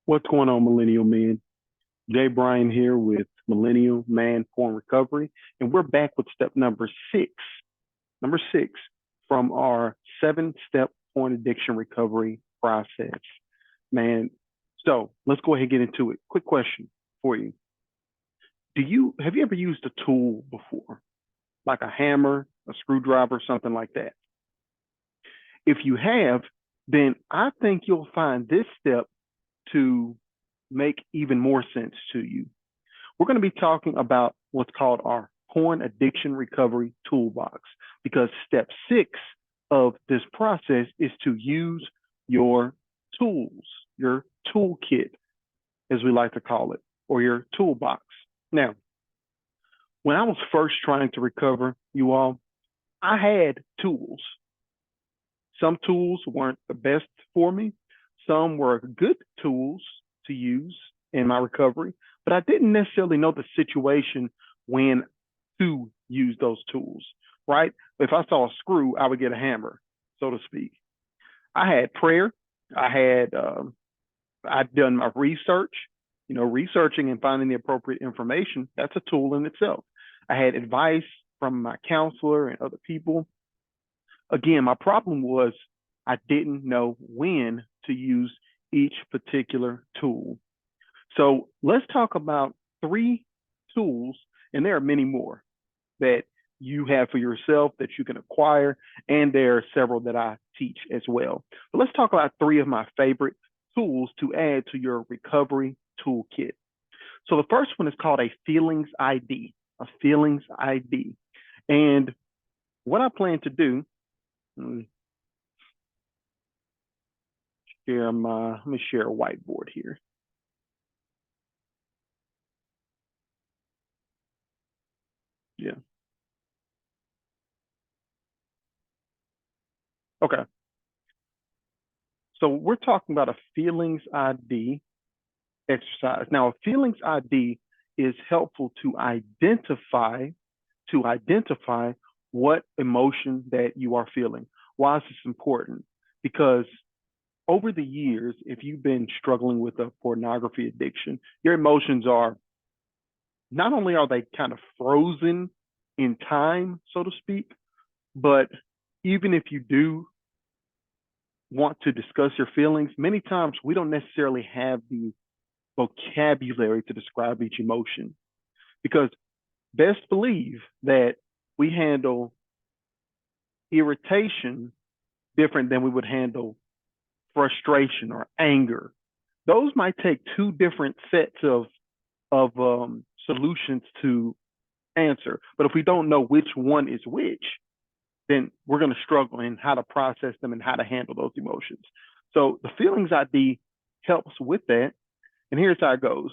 What's going on, Millennial Man? Jay Bryan here with Millennial Man Porn Recovery, and we're back with step number six from our 7-step porn addiction recovery process. Man, so let's go ahead and get into it. Quick question for you. Have you ever used a tool before? Like a hammer, a screwdriver, something like that? If you have, then I think you'll find this step to make even more sense to you. We're going to be talking about what's called our porn addiction recovery toolbox, because step 6 of this process is to use your tools, your toolkit, as we like to call it, or your toolbox. Now, when I was first trying to recover, you all, I had tools. Some tools weren't the best for me. Some were good tools to use in my recovery, but I didn't necessarily know the situation when to use those tools, right? If I saw a screw, I would get a hammer, so to speak. I had prayer. I'd done my research, researching and finding the appropriate information. That's a tool in itself. I had advice from my counselor and other people. Again, my problem was I didn't know when to use each particular tool. So let's talk about 3 tools, and there are many more that you have for yourself that you can acquire, and there are several that I teach as well. But let's talk about 3 of my favorite tools to add to your recovery toolkit. So the first one is called a feelings ID, a feelings ID. And what I plan to do, let me share a whiteboard here. Yeah. Okay. So we're talking about a feelings ID exercise. Now, a feelings ID is helpful to identify what emotion that you are feeling. Why is this important? Because over the years, if you've been struggling with a pornography addiction, your emotions are not only are they kind of frozen in time, so to speak, but even if you do want to discuss your feelings, many times we don't necessarily have the vocabulary to describe each emotion, because best believe that we handle irritation different than we would handle frustration or anger. Those might take 2 different sets of solutions to answer. But if we don't know which one is which, then we're going to struggle in how to process them and how to handle those emotions. So the feelings ID helps with that. And here's how it goes.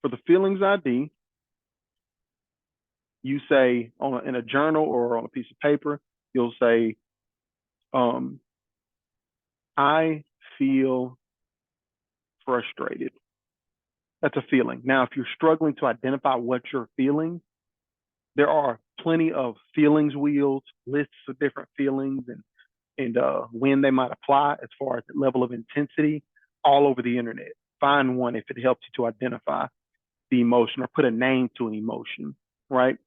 For the feelings ID, you say in a journal or on a piece of paper, you'll say, I feel frustrated. That's a feeling. Now, if you're struggling to identify what you're feeling, there are plenty of feelings wheels, lists of different feelings and when they might apply as far as the level of intensity all over the internet. Find one if it helps you to identify the emotion or put a name to an emotion, right?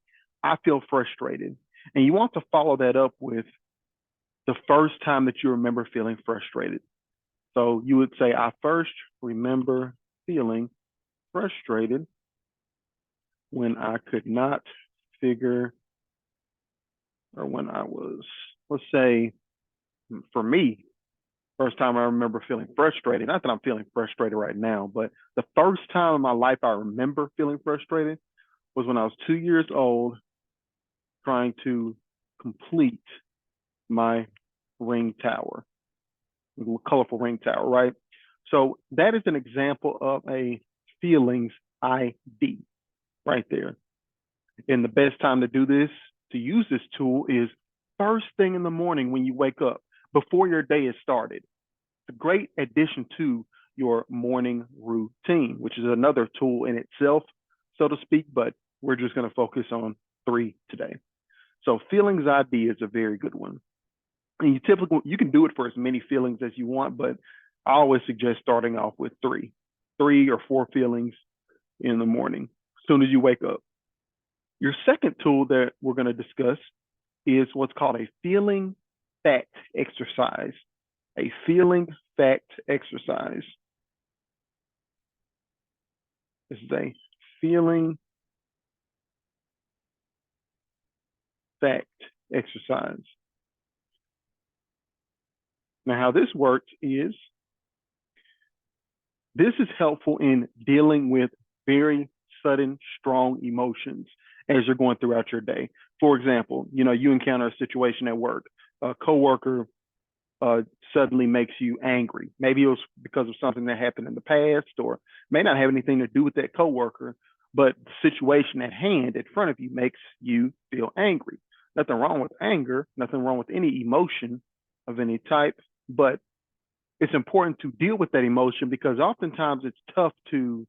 I feel frustrated. And you want to follow that up with the first time that you remember feeling frustrated. So you would say, I first remember feeling frustrated when I could not figure, or when I was, let's say, for me, first time I remember feeling frustrated, not that I'm feeling frustrated right now, but the first time in my life I remember feeling frustrated was when I was 2 years old trying to complete my ring tower, colorful ring tower, right? So that is an example of a feelings ID right there. And the best time to do this, to use this tool, is first thing in the morning when you wake up, before your day is started. It's a great addition to your morning routine, which is another tool in itself, so to speak, but we're just going to focus on 3 today. So feelings ID is a very good one. And you can do it for as many feelings as you want, but I always suggest starting off with three or four feelings in the morning as soon as you wake up. Your second tool that we're going to discuss is what's called a feeling fact exercise. A feeling fact exercise. This is a feeling fact exercise. Now, how this works is this is helpful in dealing with very sudden, strong emotions as you're going throughout your day. For example, you encounter a situation at work, a coworker suddenly makes you angry. Maybe it was because of something that happened in the past, or may not have anything to do with that coworker, but the situation at hand in front of you makes you feel angry. Nothing wrong with anger, nothing wrong with any emotion of any type, but it's important to deal with that emotion because oftentimes it's tough to,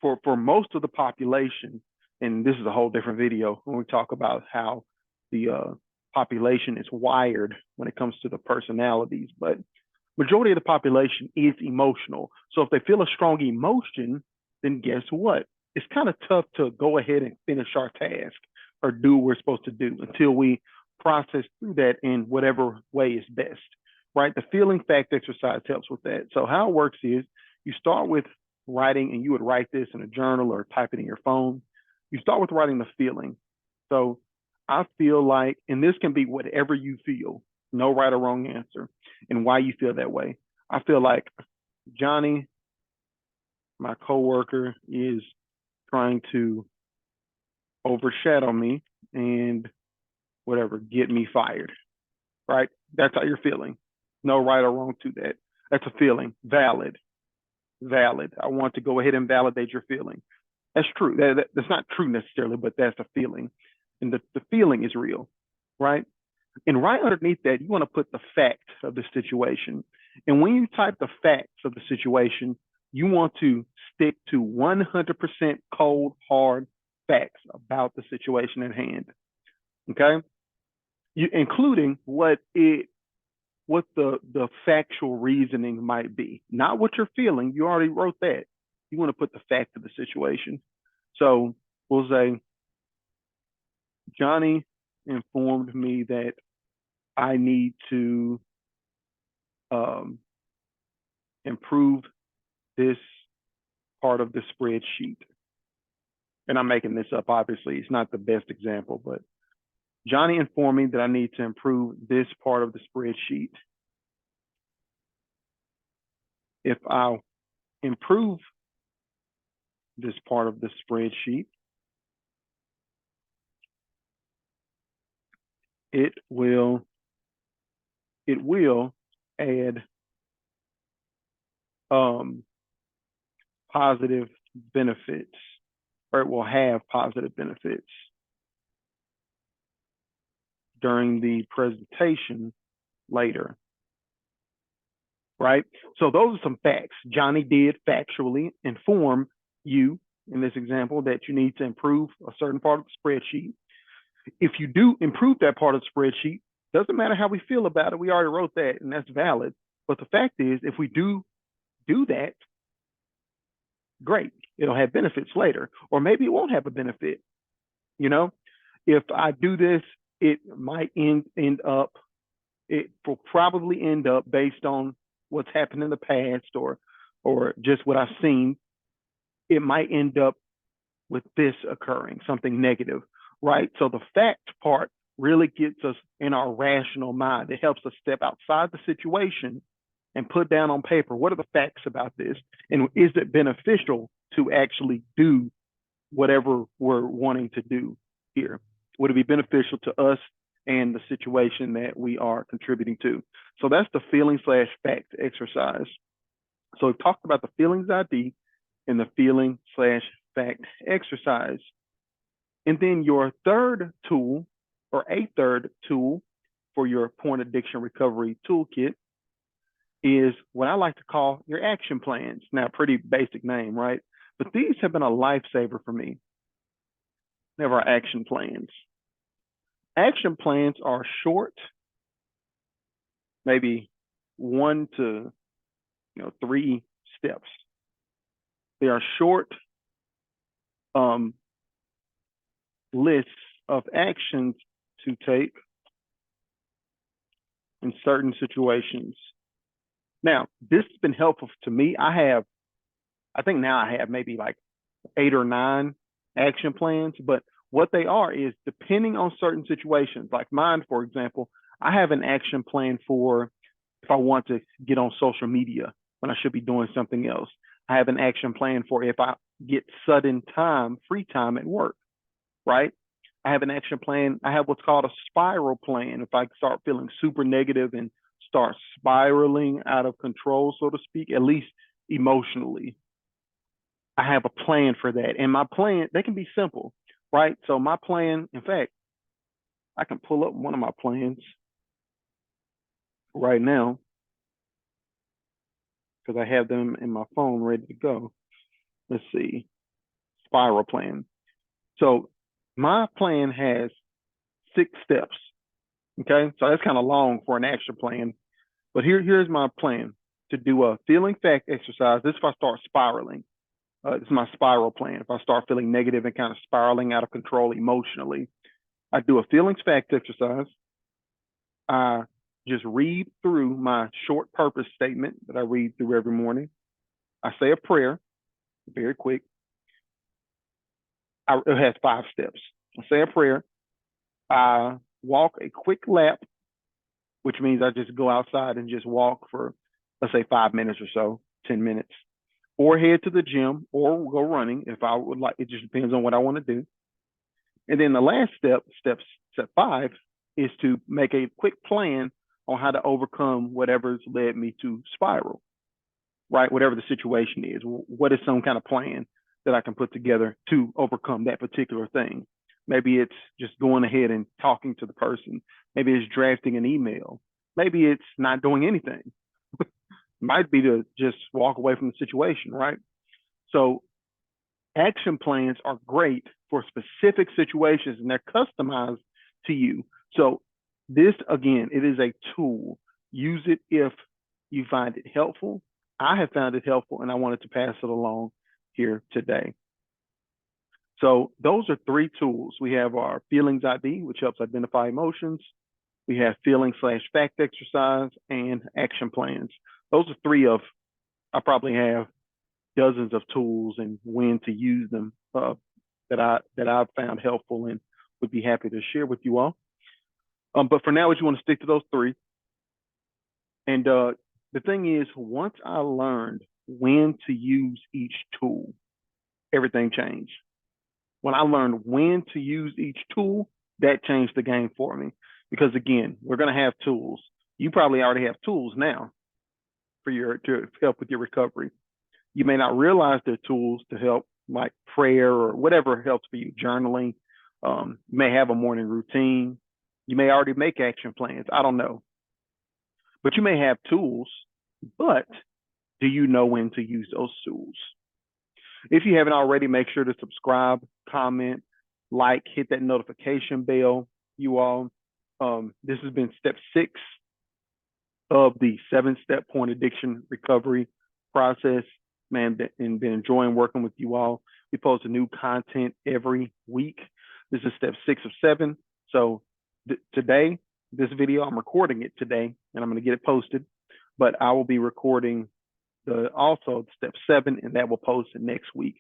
for most of the population, and this is a whole different video when we talk about how the population is wired when it comes to the personalities, but majority of the population is emotional. So if they feel a strong emotion, then guess what? It's kind of tough to go ahead and finish our task or do what we're supposed to do until we process through that in whatever way is best, right? The feeling fact exercise helps with that. So how it works is you start with writing, and you would write this in a journal or type it in your phone. You start with writing the feeling. So I feel like, and this can be whatever you feel, no right or wrong answer, and why you feel that way. I feel like Johnny, my coworker, is trying to overshadow me and whatever, get me fired, right? That's how you're feeling. No right or wrong to that. That's a feeling. Valid. I want to go ahead and validate your feeling. That's true. That's not true necessarily, but that's a feeling. And the feeling is real, right? And right underneath that, you want to put the facts of the situation. And when you type the facts of the situation, you want to stick to 100% cold, hard facts about the situation at hand. Okay? Including what the factual reasoning might be, not what you're feeling. You already wrote that. You want to put the fact of the situation. So we'll say, Johnny informed me that I need to improve this part of the spreadsheet. And I'm making this up, obviously. It's not the best example, but Johnny informed me that I need to improve this part of the spreadsheet. If I improve this part of the spreadsheet, it will add positive benefits, or it will have positive benefits during the presentation later, right? So those are some facts. Johnny did factually inform you in this example that you need to improve a certain part of the spreadsheet. If you do improve that part of the spreadsheet, doesn't matter how we feel about it. We already wrote that, and that's valid. But the fact is, if we do that, great. It'll have benefits later, or maybe it won't have a benefit. If I do this, it might end up. It will probably end up, based on what's happened in the past, or just what I've seen. It might end up with this occurring, something negative, right? So the fact part really gets us in our rational mind. It helps us step outside the situation and put down on paper, what are the facts about this? And is it beneficial to actually do whatever we're wanting to do here? Would it be beneficial to us and the situation that we are contributing to? So that's the feeling/fact exercise. So we've talked about the feelings ID and the feeling/fact exercise. And then your third tool, or a third tool for your point addiction recovery toolkit, is what I like to call your action plans. Now, pretty basic name, right? But these have been a lifesaver for me. They have our action plans. Action plans are short, maybe 1 to 3 steps. They are short lists of actions to take in certain situations. Now, this has been helpful to me. I think now I have maybe like 8 or 9 action plans, but what they are is depending on certain situations, like mine, for example, I have an action plan for if I want to get on social media when I should be doing something else. I have an action plan for if I get sudden free time at work, right? I have an action plan. I have what's called a spiral plan. If I start feeling super negative and start spiraling out of control, so to speak, at least emotionally, I have a plan for that. And my plan, they can be simple, right? So my plan, in fact, I can pull up one of my plans right now because I have them in my phone ready to go. Let's see, spiral plan. So my plan has 6 steps. Okay, so that's kind of long for an action plan, but here's my plan to do a feeling fact exercise. This is if I start spiraling. This is my spiral plan. If I start feeling negative and kind of spiraling out of control emotionally, I do a feelings fact exercise. I just read through my short purpose statement that I read through every morning. I say a prayer, very quick. It has 5 steps. I say a prayer. I walk a quick lap, which means I just go outside and just walk for, let's say, 5 minutes or so, 10 minutes, or head to the gym or go running if I would like. It just depends on what I want to do. And then the last step 5, is to make a quick plan on how to overcome whatever's led me to spiral, right? Whatever the situation is, what is some kind of plan that I can put together to overcome that particular thing? Maybe it's just going ahead and talking to the person. Maybe it's drafting an email. Maybe it's not doing anything. Might be to just walk away from the situation, right? So action plans are great for specific situations and they're customized to you. So this, again, it is a tool. Use it if you find it helpful. I have found it helpful and I wanted to pass it along here today. So those are 3 tools. We have our feelings ID, which helps identify emotions. We have feeling/fact exercise and action plans. Those are 3 of, I probably have dozens of tools and when to use them that I've found helpful and would be happy to share with you all. But for now, I just want to stick to those 3. And the thing is, once I learned when to use each tool, everything changed. When I learned when to use each tool, that changed the game for me. Because again, we're going to have tools. You probably already have tools now to help with your recovery. You may not realize they're tools to help, like prayer or whatever helps for you, journaling. You may have a morning routine. You may already make action plans. I don't know. But you may have tools, but do you know when to use those tools? If you haven't already, make sure to subscribe, comment, like, hit that notification bell, you all. This has been step 6 of the 7-step porn addiction recovery process. Man, and been enjoying working with you all. We post new content every week. This is step 6 of 7. So today, this video, I'm recording it today, and I'm going to get it posted. But I will be recording also step 7, and that will post next week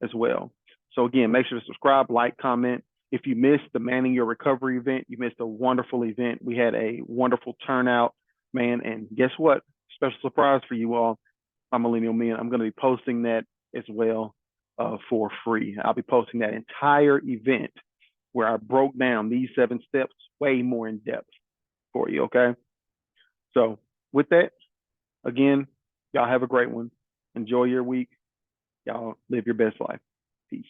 as well. So again, make sure to subscribe, like, comment. If you missed the Manning Your Recovery event, you missed a wonderful event. We had a wonderful turnout, man. And guess what? Special surprise for you all. I'm Millennial Man. I'm going to be posting that as well for free. I'll be posting that entire event where I broke down these 7 steps way more in depth for you, okay? So with that, again, y'all have a great one. Enjoy your week. Y'all live your best life. Peace.